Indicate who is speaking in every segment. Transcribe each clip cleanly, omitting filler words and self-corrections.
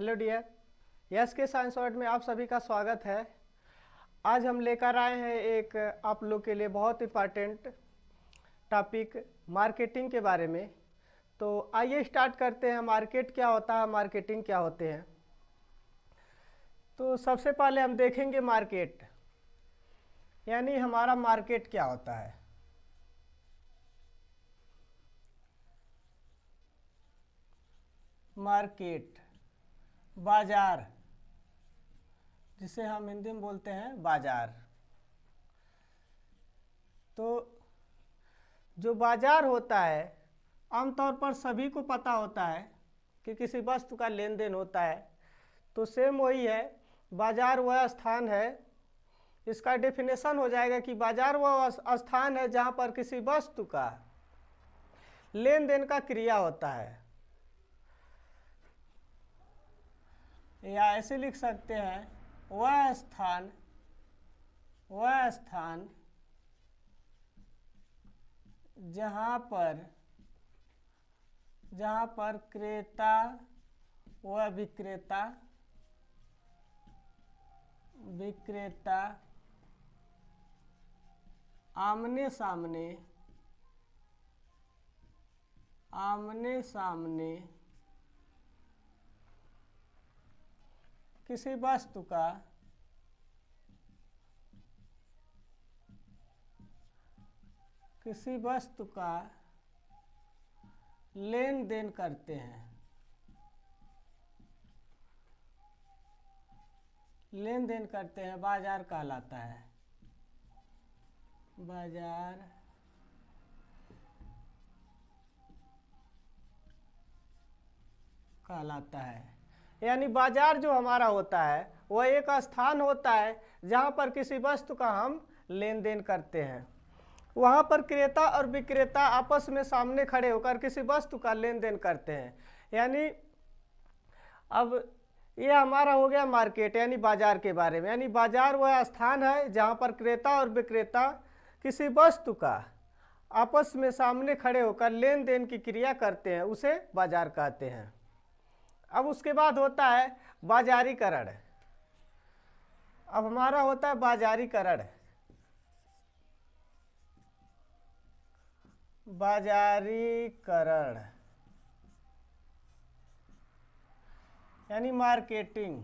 Speaker 1: Hello dear, yes के science word में आप सभी का स्वागत है। आज हम लेकर आए हैं एक आप लोग के लिए बहुत इम्पॉर्टेंट टॉपिक मार्केटिंग के बारे में। तो आइए स्टार्ट करते हैं। मार्केट क्या होता है, मार्केटिंग क्या होते हैं। तो सबसे पहले हम देखेंगे मार्केट यानी हमारा मार्केट क्या होता है। मार्केट बाजार, जिसे हम हिंदी में बोलते हैं बाजार। तो जो बाजार होता है आमतौर पर सभी को पता होता है कि किसी वस्तु का लेन देन होता है। तो सेम वही है, बाजार वह स्थान है। इसका डेफिनेशन हो जाएगा कि बाजार वह स्थान है जहाँ पर किसी वस्तु का लेन देन का क्रिया होता है, या ऐसे लिख सकते हैं वह स्थान जहाँ पर क्रेता व विक्रेता आमने सामने किसी वस्तु का लेन देन करते हैं। बाजार कहलाता है। बाजार कहलाता है यानी बाजार जो हमारा होता है वह एक स्थान होता है जहाँ पर किसी वस्तु का हम लेन देन करते हैं। वहाँ पर क्रेता और विक्रेता आपस में सामने खड़े होकर किसी वस्तु का लेन देन करते हैं। यानी अब ये हमारा हो गया मार्केट यानी बाजार के बारे में। यानी बाजार वह स्थान है जहाँ पर क्रेता और विक्रेता किसी वस्तु का आपस में सामने खड़े होकर लेन देन की क्रिया करते हैं, उसे बाजार कहते हैं। अब उसके बाद होता है बाजारीकरण। अब हमारा होता है बाजारीकरण। यानी मार्केटिंग।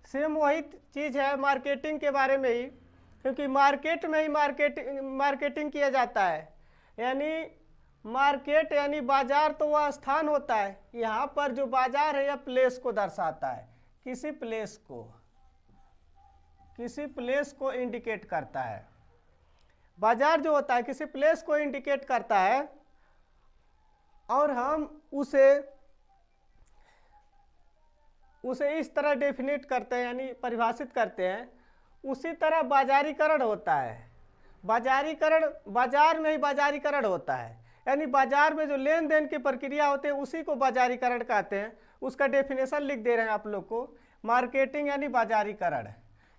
Speaker 1: सेम वही चीज़ है मार्केटिंग के बारे में ही, क्योंकि मार्केट में ही मार्केटिंग किया जाता है। यानी मार्केट यानी बाजार तो वह स्थान होता है। यहाँ पर जो बाजार है यह प्लेस को दर्शाता है, किसी प्लेस को इंडिकेट करता है। बाजार जो होता है किसी प्लेस को इंडिकेट करता है और हम उसे इस तरह डेफिनेट करते हैं यानी परिभाषित करते हैं। उसी तरह बाजारीकरण होता है। बाजार में ही बाजारीकरण होता है। यानी बाजार में जो लेन देन की प्रक्रिया होती है उसी को बाजारीकरण कहते हैं। उसका डेफिनेशन लिख दे रहे हैं आप लोग को। मार्केटिंग यानी बाजारीकरण,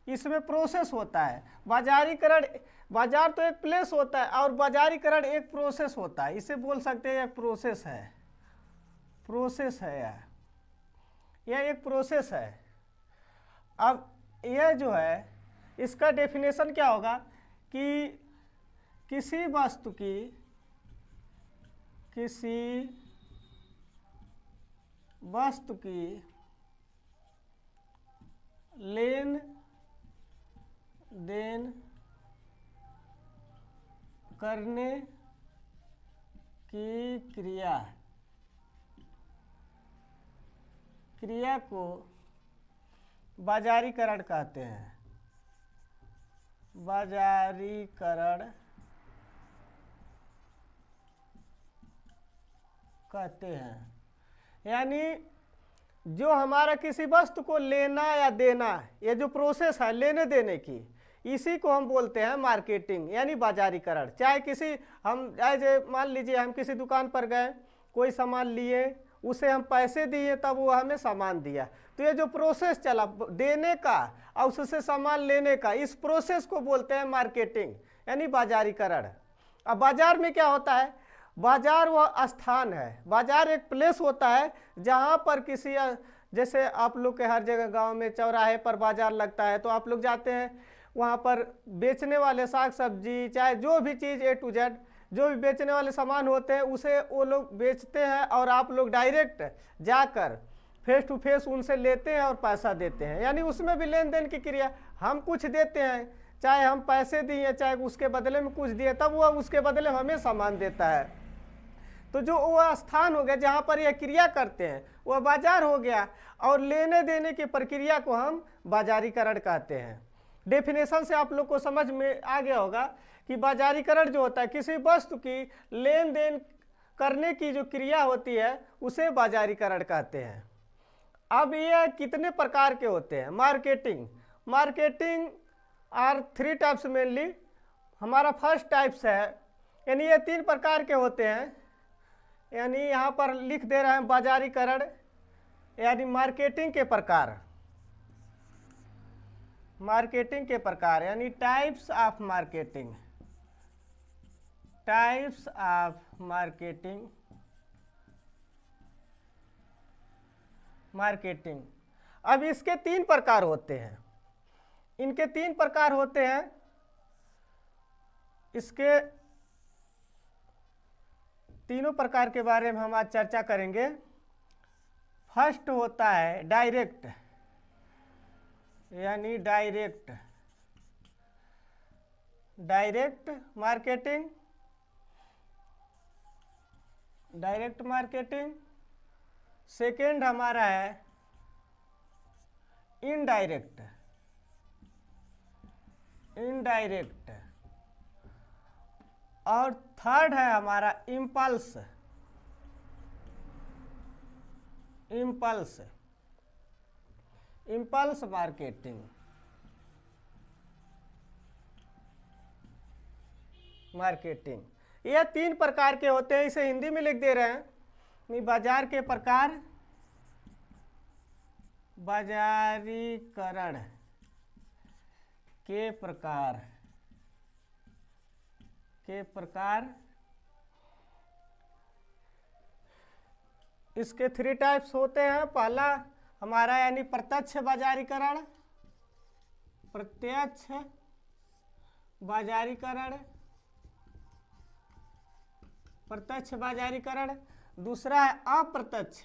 Speaker 1: इसमें प्रोसेस होता है। बाजार तो एक प्लेस होता है और बाजारीकरण एक प्रोसेस होता है। इसे बोल सकते हैं एक प्रोसेस है यह एक प्रोसेस है। अब यह जो है इसका डेफिनेशन क्या होगा कि किसी वस्तु की लेन देन करने की क्रिया को बाजारीकरण कहते हैं। यानी जो हमारा किसी वस्तु को लेना या देना, ये जो प्रोसेस है लेने देने की, इसी को हम बोलते हैं मार्केटिंग यानी बाजारीकरण। चाहे मान लीजिए हम किसी दुकान पर गए, कोई सामान लिए, उसे हम पैसे दिए तब वो हमें सामान दिया। तो ये जो प्रोसेस चला देने का और उससे सामान लेने का, इस प्रोसेस को बोलते हैं मार्केटिंग यानी बाजारीकरण। अब बाजार में क्या होता है, बाजार वह स्थान है, बाजार एक प्लेस होता है जहाँ पर किसी, जैसे आप लोग के हर जगह गांव में चौराहे पर बाजार लगता है, तो आप लोग जाते हैं वहाँ पर बेचने वाले साग सब्जी चाहे जो भी चीज़ A to Z जो भी बेचने वाले सामान होते हैं उसे वो लोग बेचते हैं और आप लोग डायरेक्ट जाकर फेस टू फेस उनसे लेते हैं और पैसा देते हैं। यानी उसमें भी लेन देन की क्रिया, हम कुछ देते हैं, चाहे हम पैसे दिए चाहे उसके बदले में कुछ दिए, तब वह उसके बदले में हमें सामान देता है। तो जो वह स्थान हो गया जहाँ पर यह क्रिया करते हैं वह बाजार हो गया, और लेने देने की प्रक्रिया को हम बाजारीकरण कहते हैं। डेफिनेशन से आप लोग को समझ में आ गया होगा कि बाजारीकरण जो होता है किसी वस्तु की लेन देन करने की जो क्रिया होती है उसे बाजारीकरण कहते हैं। अब ये कितने प्रकार के होते हैं, मार्केटिंग आर 3 टाइप्स मेनली। हमारा फर्स्ट टाइप्स है, यानी ये 3 प्रकार के होते हैं, यानी यहाँ पर लिख दे रहे हैं बाजारीकरण यानी मार्केटिंग के प्रकार, यानी टाइप्स ऑफ मार्केटिंग। अब इसके 3 प्रकार होते हैं, इनके 3 प्रकार होते हैं। इसके तीनों प्रकार के बारे में हम आज चर्चा करेंगे। फर्स्ट होता है डायरेक्ट, यानी डायरेक्ट मार्केटिंग। सेकेंड हमारा है इनडायरेक्ट, और थर्ड है हमारा इम्पल्स मार्केटिंग। ये 3 प्रकार के होते हैं, इसे हिंदी में लिख दे रहे हैं। बाजार के प्रकार, बाजारीकरण के प्रकार इसके 3 टाइप्स होते हैं। पहला हमारा यानी प्रत्यक्ष बाजारीकरण। दूसरा है अप्रत्यक्ष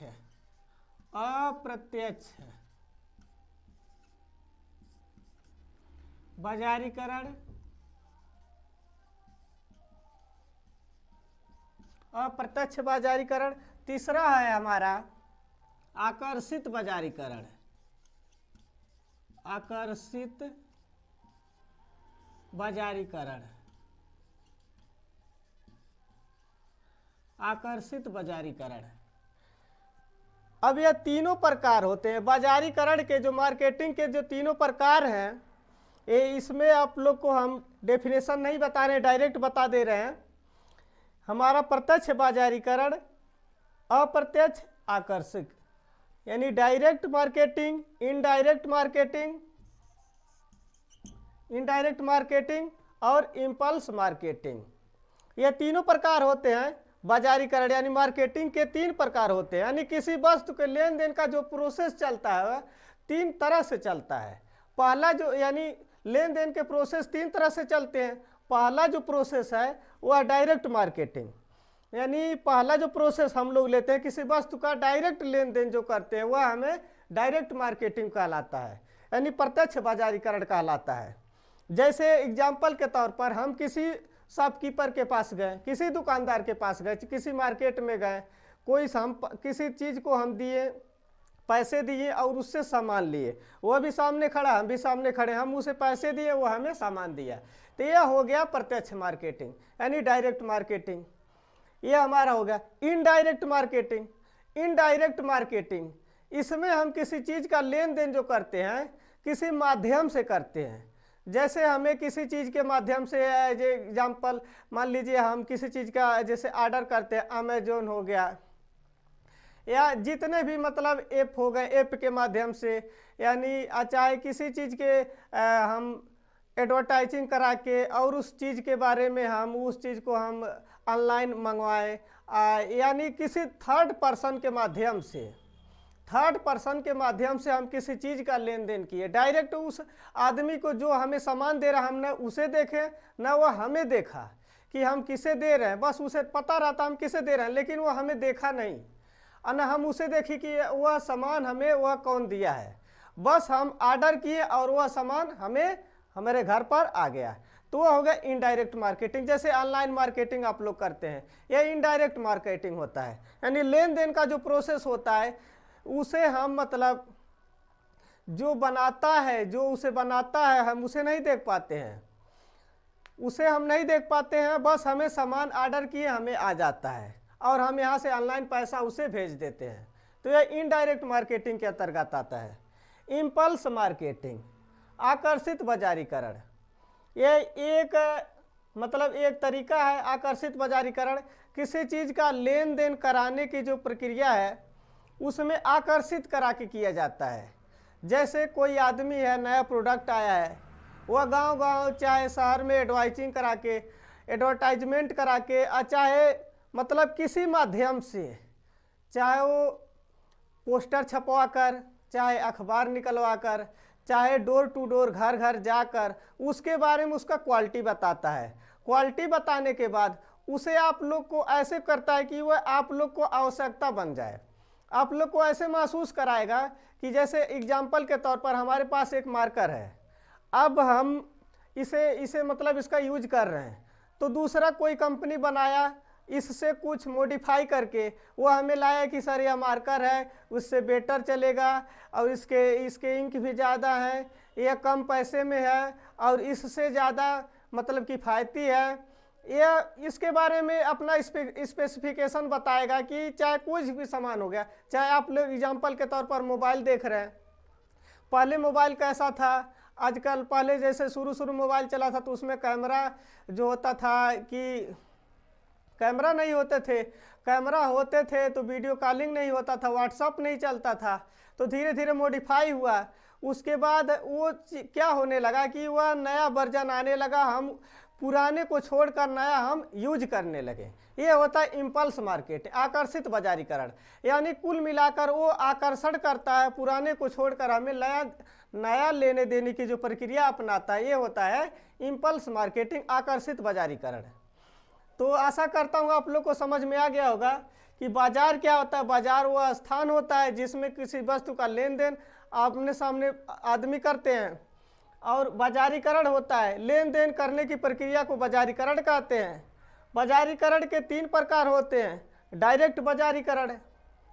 Speaker 1: बाजारीकरण। तीसरा है हमारा आकर्षित बाजारीकरण। अब यह तीनों प्रकार होते हैं बाजारीकरण के, जो मार्केटिंग के जो तीनों प्रकार हैं, ये इसमें आप लोग को हम डेफिनेशन नहीं बता रहे, डायरेक्ट बता दे रहे हैं। हमारा प्रत्यक्ष बाजारीकरण, अप्रत्यक्ष आकर्षक, यानी डायरेक्ट मार्केटिंग, इनडायरेक्ट मार्केटिंग और इम्पल्स मार्केटिंग। ये तीनों प्रकार होते हैं बाजारीकरण, यानी मार्केटिंग के 3 प्रकार होते हैं। यानी किसी वस्तु के लेन देन का जो प्रोसेस चलता है वह 3 तरह से चलता है। पहला जो यानी लेन देन के प्रोसेस 3 तरह से चलते हैं। पहला जो प्रोसेस है वह डायरेक्ट मार्केटिंग, यानी पहला जो प्रोसेस हम लोग लेते हैं किसी वस्तु का डायरेक्ट लेन देन जो करते हैं वह हमें डायरेक्ट मार्केटिंग कहलाता है, यानी प्रत्यक्ष बाजारीकरण कहलाता है। जैसे एग्जाम्पल के तौर पर हम किसी शॉपकीपर के पास गए, किसी दुकानदार के पास गए, किसी मार्केट में गए, किसी चीज़ को हम दिए, पैसे दिए और उससे सामान लिए, वह भी सामने खड़ा, हम भी सामने खड़े, हम उसे पैसे दिए, वो हमें सामान दिया। तो यह हो गया प्रत्यक्ष मार्केटिंग यानी डायरेक्ट मार्केटिंग। यह हमारा हो गया इनडायरेक्ट मार्केटिंग। इसमें हम किसी चीज़ का लेन देन जो करते हैं किसी माध्यम से करते हैं। जैसे हमें किसी चीज़ के माध्यम से, एग्जाम्पल मान लीजिए हम किसी चीज़ का जैसे ऑर्डर करते हैं, अमेजोन हो गया या जितने भी मतलब ऐप हो गए, ऐप के माध्यम से, यानी चाहे किसी चीज़ के हम एडवर्टाइजिंग करा के और उस चीज़ के बारे में हम उस चीज़ को हम ऑनलाइन मंगवाएं, यानी किसी थर्ड पर्सन के माध्यम से हम किसी चीज़ का लेन देन किए। डायरेक्ट उस आदमी को जो हमें सामान दे रहा, हमने उसे देखे ना वह हमें देखा कि हम किसे दे रहे हैं, बस उसे पता रहता हम किसे दे रहे हैं, लेकिन वह हमें देखा नहीं और ना हम उसे देखी कि वह सामान हमें वह कौन दिया है। बस हम ऑर्डर किए और वह सामान हमें हमारे घर पर आ गया। तो वह हो गया इनडायरेक्ट मार्केटिंग। जैसे ऑनलाइन मार्केटिंग आप लोग करते हैं, यह इनडायरेक्ट मार्केटिंग होता है, यानी लेन देन का जो प्रोसेस होता है उसे हम मतलब जो बनाता है, जो उसे बनाता है, हम उसे नहीं देख पाते हैं, बस हमें सामान ऑर्डर किए हमें आ जाता है और हम यहाँ से ऑनलाइन पैसा उसे भेज देते हैं। तो यह इनडायरेक्ट मार्केटिंग के अंतर्गत आता है। इम्पल्स मार्केटिंग, आकर्षित बाजारीकरण, यह एक मतलब एक तरीका है। आकर्षित बाजारीकरण किसी चीज़ का लेन देन कराने की जो प्रक्रिया है उसमें आकर्षित करा के किया जाता है। जैसे कोई आदमी है, नया प्रोडक्ट आया है, वह गांव-गांव चाहे शहर में एडवर्टाइजमेंट करा के चाहे मतलब किसी माध्यम से, चाहे वो पोस्टर छपवा कर, चाहे अखबार निकलवा कर, चाहे डोर टू डोर घर घर जाकर उसके बारे में उसका क्वालिटी बताता है। क्वालिटी बताने के बाद उसे आप लोग को ऐसे करता है कि वह आप लोग को आवश्यकता बन जाए। आप लोग को ऐसे महसूस कराएगा कि जैसे एग्जाम्पल के तौर पर हमारे पास एक मार्कर है, अब हम इसे मतलब इसका यूज कर रहे हैं, तो दूसरा कोई कंपनी बनाया, इससे कुछ मॉडिफाई करके वो हमें लाया कि सर यह मार्कर है, उससे बेटर चलेगा और इसके इंक भी ज़्यादा है, यह कम पैसे में है और इससे ज़्यादा मतलब किफ़ायती है। यह इसके बारे में अपना स्पेसिफिकेशन बताएगा कि चाहे कुछ भी सामान हो गया। चाहे आप लोग एग्जाम्पल के तौर पर मोबाइल देख रहे हैं, पहले मोबाइल कैसा था, आजकल पहले जैसे शुरू मोबाइल चला था तो उसमें कैमरा जो होता था कि कैमरा नहीं होते थे, कैमरा होते थे तो वीडियो कॉलिंग नहीं होता था, व्हाट्सअप नहीं चलता था, तो धीरे धीरे मॉडिफाई हुआ। उसके बाद वो क्या होने लगा कि वह नया वर्जन आने लगा, हम पुराने को छोड़कर नया हम यूज करने लगे। ये होता है इम्पल्स मार्केट, आकर्षित बाजारीकरण, यानी कुल मिलाकर वो आकर्षण करता है, पुराने को छोड़कर हमें नया लेने देने की जो प्रक्रिया अपनाता है, ये होता है इम्पल्स मार्केटिंग, आकर्षित बाजारीकरण। तो आशा करता हूँ आप लोग को समझ में आ गया होगा कि बाजार क्या होता है। बाजार वह स्थान होता है जिसमें किसी वस्तु का लेन देन आमने सामने आदमी करते हैं, और बाजारीकरण होता है, लेन देन करने की प्रक्रिया को बाजारीकरण कहते हैं। बाजारीकरण के 3 प्रकार होते हैं। डायरेक्ट बाजारीकरण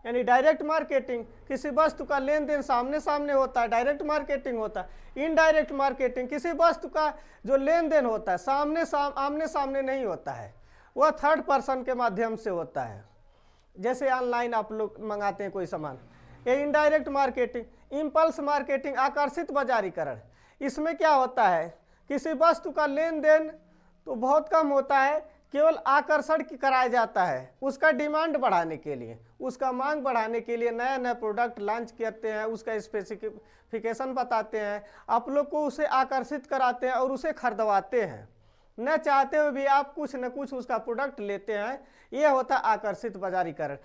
Speaker 1: यानी डायरेक्ट मार्केटिंग, किसी वस्तु का लेन देन सामने सामने होता है, डायरेक्ट मार्केटिंग होता है। इनडायरेक्ट मार्केटिंग, किसी वस्तु का जो लेन देन होता है आमने सामने नहीं होता है, वह थर्ड पर्सन के माध्यम से होता है। जैसे ऑनलाइन आप लोग मंगाते हैं कोई सामान, ये इनडायरेक्ट मार्केटिंग। इम्पल्स मार्केटिंग, आकर्षित बाजारीकरण, इसमें क्या होता है, किसी वस्तु का लेन देन तो बहुत कम होता है, केवल आकर्षण कराया जाता है, उसका डिमांड बढ़ाने के लिए, उसका मांग बढ़ाने के लिए नया नया प्रोडक्ट लॉन्च करते हैं, उसका स्पेसिफिकेशन बताते हैं, आप लोग को उसे आकर्षित कराते हैं और उसे खरीदवाते हैं, न चाहते हुए भी आप कुछ न कुछ उसका प्रोडक्ट लेते हैं। यह होता है आकर्षित बाजारीकरण,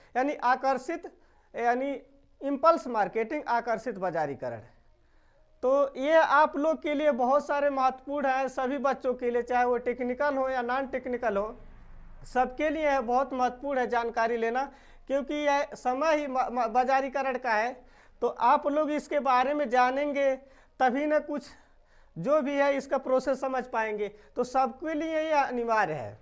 Speaker 1: यानी इम्पल्स मार्केटिंग, आकर्षित बाजारीकरण। तो ये आप लोग के लिए बहुत सारे महत्वपूर्ण है, सभी बच्चों के लिए, चाहे वो टेक्निकल हो या नॉन टेक्निकल हो, सबके लिए है बहुत महत्वपूर्ण है जानकारी लेना, क्योंकि यह समय ही बाजारीकरण का है। तो आप लोग इसके बारे में जानेंगे तभी न कुछ जो भी है इसका प्रोसेस समझ पाएंगे, तो सबके लिए ये अनिवार्य है।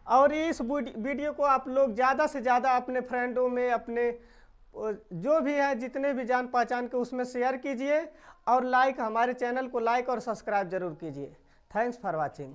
Speaker 1: और इस वीडियो को आप लोग ज़्यादा से ज़्यादा अपने फ्रेंडों में, अपने जो भी है जितने भी जान पहचान के उसमें शेयर कीजिए, और हमारे चैनल को लाइक और सब्सक्राइब जरूर कीजिए। Thanks for watching.